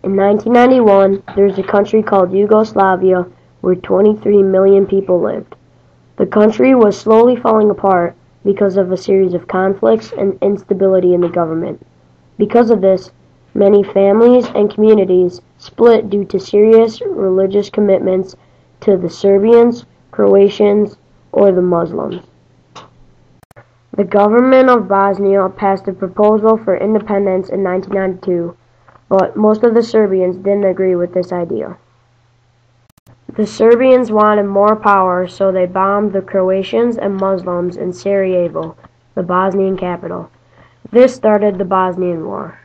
In 1991, there's a country called Yugoslavia where 23 million people lived. The country was slowly falling apart because of a series of conflicts and instability in the government. Because of this, many families and communities split due to serious religious commitments to the Serbians, Croatians, or the Muslims. The government of Bosnia passed a proposal for independence in 1992, but most of the Serbians didn't agree with this idea. The Serbians wanted more power, so they bombed the Croatians and Muslims in Sarajevo, the Bosnian capital. This started the Bosnian War.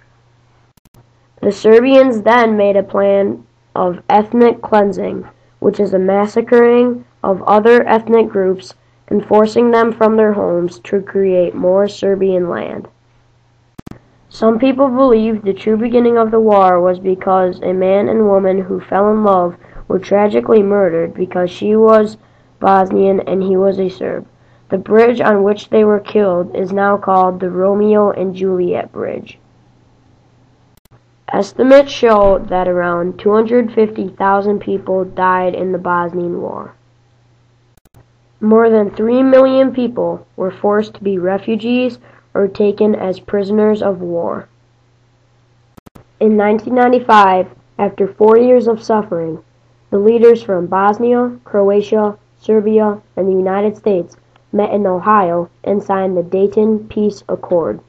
The Serbians then made a plan of ethnic cleansing, which is a massacring of other ethnic groups and forcing them from their homes to create more Serbian land. Some people believe the true beginning of the war was because a man and woman who fell in love were tragically murdered because she was Bosnian and he was a Serb. The bridge on which they were killed is now called the Romeo and Juliet Bridge. Estimates show that around 250,000 people died in the Bosnian War. More than 3 million people were forced to be refugees or taken as prisoners of war. In 1995, after 4 years of suffering, the leaders from Bosnia, Croatia, Serbia, and the United States met in Ohio and signed the Dayton Peace Accord.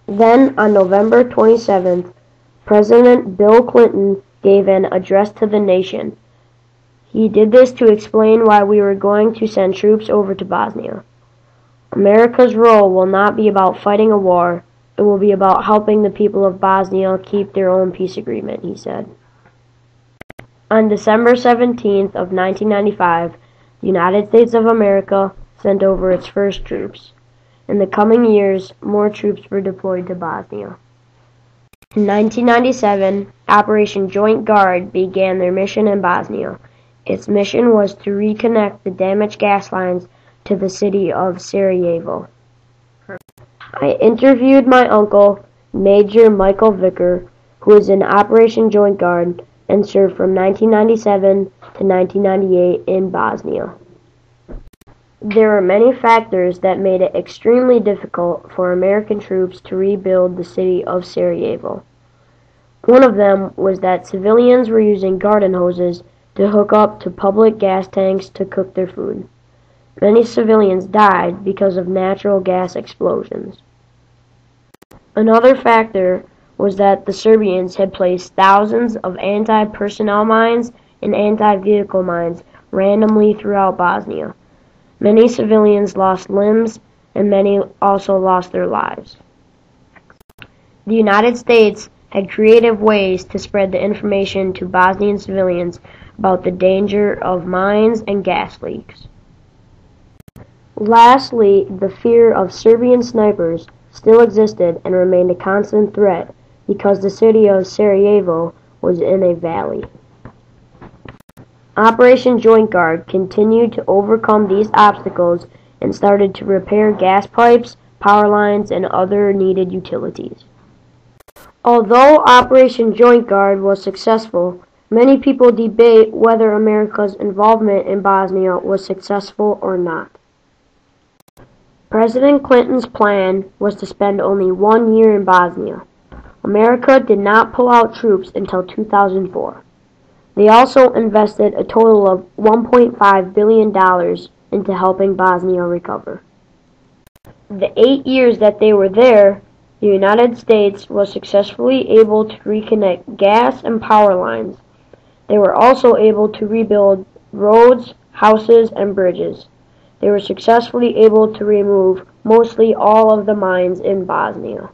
Then, on November 27th, President Bill Clinton gave an address to the nation. He did this to explain why we were going to send troops over to Bosnia. America's role will not be about fighting a war, it will be about helping the people of Bosnia keep their own peace agreement, he said. On December 17th of 1995, the United States of America sent over its first troops. In the coming years, more troops were deployed to Bosnia. In 1997, Operation Joint Guard began their mission in Bosnia. Its mission was to reconnect the damaged gas lines to the city of Sarajevo. I interviewed my uncle, Major Michael Vicker, who was in Operation Joint Guard and served from 1997 to 1998 in Bosnia. There were many factors that made it extremely difficult for American troops to rebuild the city of Sarajevo. One of them was that civilians were using garden hoses to hook up to public gas tanks to cook their food. Many civilians died because of natural gas explosions. Another factor was that the Serbians had placed thousands of anti-personnel mines and anti-vehicle mines randomly throughout Bosnia. Many civilians lost limbs, and many also lost their lives. The United States had creative ways to spread the information to Bosnian civilians about the danger of mines and gas leaks. Lastly, the fear of Serbian snipers still existed and remained a constant threat because the city of Sarajevo was in a valley. Operation Joint Guard continued to overcome these obstacles and started to repair gas pipes, power lines, and other needed utilities. Although Operation Joint Guard was successful, many people debate whether America's involvement in Bosnia was successful or not. President Clinton's plan was to spend only 1 year in Bosnia. America did not pull out troops until 2004. They also invested a total of $1.5 billion into helping Bosnia recover. The 8 years that they were there, the United States was successfully able to reconnect gas and power lines. They were also able to rebuild roads, houses, and bridges. They were successfully able to remove mostly all of the mines in Bosnia.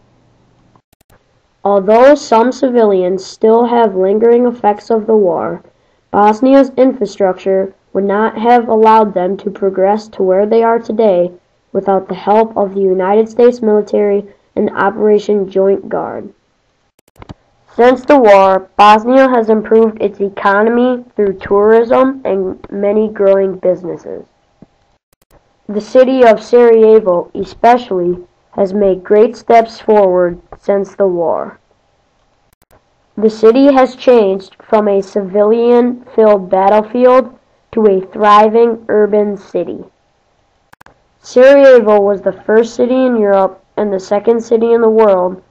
Although some civilians still have lingering effects of the war, Bosnia's infrastructure would not have allowed them to progress to where they are today without the help of the United States military and Operation Joint Guard. Since the war, Bosnia has improved its economy through tourism and many growing businesses. The city of Sarajevo, especially, has made great steps forward since the war. The city has changed from a civilian-filled battlefield to a thriving urban city. Sarajevo was the first city in Europe and the second city in the world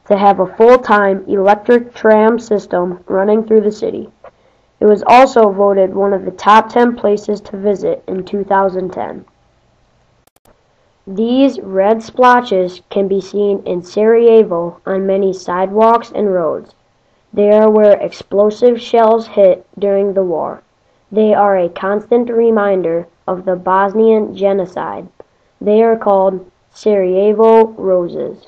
to have a full-time electric tram system running through the city. It was also voted one of the top 10 places to visit in 2010. These red splotches can be seen in Sarajevo on many sidewalks and roads. They are where explosive shells hit during the war. They are a constant reminder of the Bosnian genocide. They are called Sarajevo roses.